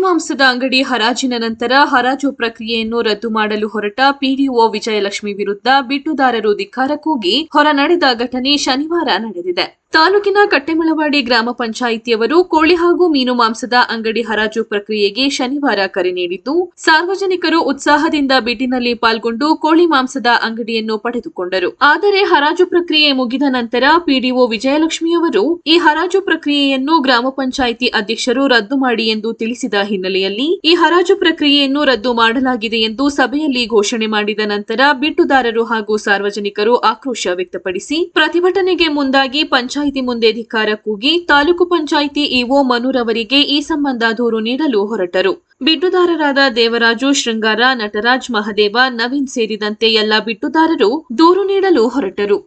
ಮಾಂಸದ ಅಂಗಡಿ ಹರಾಜಿನ ನಂತರ ಹರಾಜು ಪ್ರಕ್ರಿಯೆಯನ್ನು ರದ್ದು ಮಾಡಲು ಹೊರಟ ಪಿಡಿಒ ವಿಜಯಲಕ್ಷ್ಮಿ ವಿರುದ್ಧ ಬಿಟ್ಟುದಾರರು ಧಿಕ್ಕಾರ ಕೂಗಿ ಹೊರ ನಡೆದ ಘಟನೆ ಶನಿವಾರ ನಡೆದಿದೆ. ತಾಲೂಕಿನ ಕಟ್ಟೆಮಳವಾಡಿ ಗ್ರಾಮ ಪಂಚಾಯಿತಿಯವರು ಕೋಳಿ ಹಾಗೂ ಮೀನು ಮಾಂಸದ ಅಂಗಡಿ ಹರಾಜು ಪ್ರಕ್ರಿಯೆಗೆ ಶನಿವಾರ ಕರೆ ನೀಡಿದ್ದು, ಸಾರ್ವಜನಿಕರು ಉತ್ಸಾಹದಿಂದ ಬಿಡ್ಡಿನಲ್ಲಿ ಪಾಲ್ಗೊಂಡು ಕೋಳಿ ಮಾಂಸದ ಅಂಗಡಿಯನ್ನು ಪಡೆದುಕೊಂಡರು. ಆದರೆ ಹರಾಜು ಪ್ರಕ್ರಿಯೆ ಮುಗಿದ ನಂತರ ಪಿಡಿಒ ವಿಜಯಲಕ್ಷ್ಮಿಯವರು ಈ ಹರಾಜು ಪ್ರಕ್ರಿಯೆಯನ್ನು ಗ್ರಾಮ ಪಂಚಾಯಿತಿ ಅಧ್ಯಕ್ಷರು ರದ್ದು ಮಾಡಿ ಎಂದು ತಿಳಿಸಿದ ಹಿನ್ನೆಲೆಯಲ್ಲಿ ಈ ಹರಾಜು ಪ್ರಕ್ರಿಯೆಯನ್ನು ರದ್ದು ಮಾಡಲಾಗಿದೆ ಎಂದು ಸಭೆಯಲ್ಲಿ ಘೋಷಣೆ ಮಾಡಿದ ನಂತರ ಬಿಟ್ಟುದಾರರು ಹಾಗೂ ಸಾರ್ವಜನಿಕರು ಆಕ್ರೋಶ ವ್ಯಕ್ತಪಡಿಸಿ ಪ್ರತಿಭಟನೆಗೆ ಮುಂದಾಗಿ ಪಂಚಾಯಿತಿ ಮುಂದೆ ಧಿಕ್ಕಾರ ಕೂಗಿ ತಾಲೂಕು ಪಂಚಾಯಿತಿ ಇಒ ಮನೂರ್ ಅವರಿಗೆ ಈ ಸಂಬಂಧ ದೂರು ನೀಡಲು ಹೊರಟರು. ಬಿಟ್ಟುದಾರರಾದ ದೇವರಾಜು, ಶೃಂಗಾರ, ನಟರಾಜ್, ಮಹದೇವ, ನವೀನ್ ಸೇರಿದಂತೆ ಎಲ್ಲ ಬಿಟ್ಟುದಾರರು ದೂರು ನೀಡಲು ಹೊರಟರು.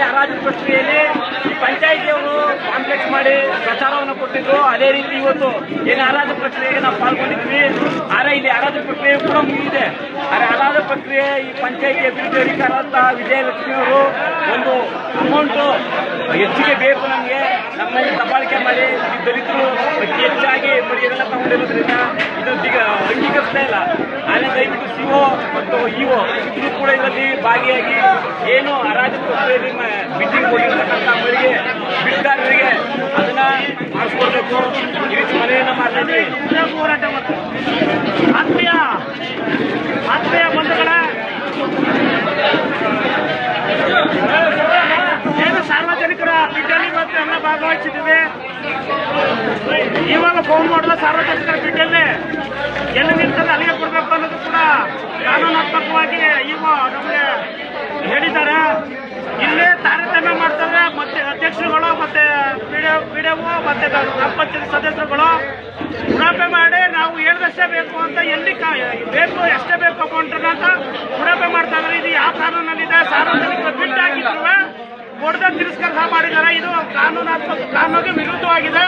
ಹರಾಜು ಪ್ರಕ್ರಿಯೆಯಲ್ಲಿ ಪಂಚಾಯಿತಿಯವರು ಕಾಂಪ್ಲೆಕ್ಸ್ ಮಾಡಿ ಪ್ರಚಾರವನ್ನು ಕೊಟ್ಟಿದ್ರು. ಅದೇ ರೀತಿ ಇವತ್ತು ಏನು ಹರಾಜು ಪ್ರಕ್ರಿಯೆಗೆ ನಾವು ಪಾಲ್ಗೊಂಡಿದ್ವಿ. ಆದರೆ ಇಲ್ಲಿ ಹರಾಜು ಪ್ರಕ್ರಿಯೆ ಕೂಡ ಮುಗಿದಿದೆ. ಆದರೆ ಹರಾಜು ಪ್ರಕ್ರಿಯೆ ಈ ಪಂಚಾಯಿತಿ ಅಭಿವೃದ್ಧಿ ಅಧಿಕಾರದ ವಿಜಯಲಕ್ಷ್ಮಿ ಅವರು ಒಂದು ಅಮೌಂಟು ಹೆಚ್ಚಿಗೆ ಬೇಕು ನಮಗೆ, ನಮ್ಮಲ್ಲಿ ದಬ್ಬಾಳಿಕೆ ಮಾಡಿ ದಲಿತರು ಅತಿ ಹೆಚ್ಚಾಗಿ ಬಡಿಯೆಲ್ಲ ತಗೊಂಡಿರೋದ್ರಿಂದ ಇದು ಅಂಗೀಕರಿಸ್ತಾ ಇಲ್ಲ. ಆದರೆ ದಯವಿಟ್ಟು ಸಿಒ ಮತ್ತು ಇಒ ಇಬ್ಬರು ಕೂಡ ಇದರಲ್ಲಿ ಭಾಗಿಯಾಗಿ ಏನು ಹರಾಜು ಪ್ರಕ್ರಿಯೆಯಲ್ಲಿ ಮೀಟಿಂಗ್ ಕೊಟ್ಟಿರ್ತಕ್ಕಂಥ ಅವರಿಗೆ ಬಿಡ್ದಾರರಿಗೆ ಅದನ್ನ ಮಾಡಿಸ್ಕೊಡ್ಬೇಕು. ಈ ರೀತಿ ಮನೆಯನ್ನ ಮಾಡ್ತಿದ್ವಿ. ಹೋರಾಟ ಮಾಡ್ತೀವಿ. ಆತ್ಮೀಯ ಬಂಧುಗಳ ಏನು ಸಾರ್ವಜನಿಕರ ಬಿಡ್ಡಲ್ಲಿ ಮತ್ತು ಎಲ್ಲ ಭಾಗವಹಿಸಿದ್ದೀವಿ. ಇವಾಗ ಫೋನ್ ಮಾಡಿದ ಸಾರ್ವಜನಿಕರ ಬಿಡ್ಡಲ್ಲಿ ಎಲ್ಲಿ ನಿಲ್ತದೆ ಅಲ್ಲಿಗೆ ಕೊಡಬೇಕು ಅನ್ನೋದು ಕೂಡ ಕಾನೂನಾತ್ಮಕವಾಗಿ ಈಗ ನಮಗೆ ಹೇಳಿದ್ದಾರೆ. ಇಲ್ಲೇ ತಾರತಮ್ಯ ಮಾಡ್ತಾರೆ. ಮತ್ತೆ ಅಧ್ಯಕ್ಷರುಗಳು ಮತ್ತೆ ಪಿಡಿಒ ಮತ್ತೆ ಗ್ರಾಮ ಪಂಚಾಯತ್ ಸದಸ್ಯರುಗಳು ಉಡಾಪೆ ಮಾಡಿ ನಾವು ಹೇಳಿದಷ್ಟೇ ಬೇಕು ಅಂತ ಎಲ್ಲಿ ಬೇಕು ಎಷ್ಟೇ ಬೇಕು ಅಮೌಂಟ್ ಅಂತ ಉಡಾಪೆ ಮಾಡ್ತಾ ಇದ್ದಾರೆ. ಇದು ಯಾವ ಕಾನೂನಲ್ಲಿದೆ? ಸಾರ್ವಜನಿಕರು ಬಿಟ್ಟಾಗಿದ್ರು ಕೊಡದ ತಿರಸ್ಕಾರ ಮಾಡಿದ್ದಾರೆ. ಇದು ಕಾನೂನಿಗೆ ವಿರುದ್ಧವಾಗಿದೆ.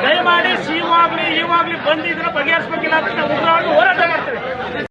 ದಯಮಾಡಿ ಸಿಒ ಆಗಲಿ ಇವಾಗಲಿ ಬಂದು ಇದನ್ನ ಬಗೆಹರಿಸಬೇಕಿಲ್ಲ ಅಂತ ಉಗ್ರವಾಗಿ ಹೋರಾಟ ಮಾಡ್ತೇವೆ.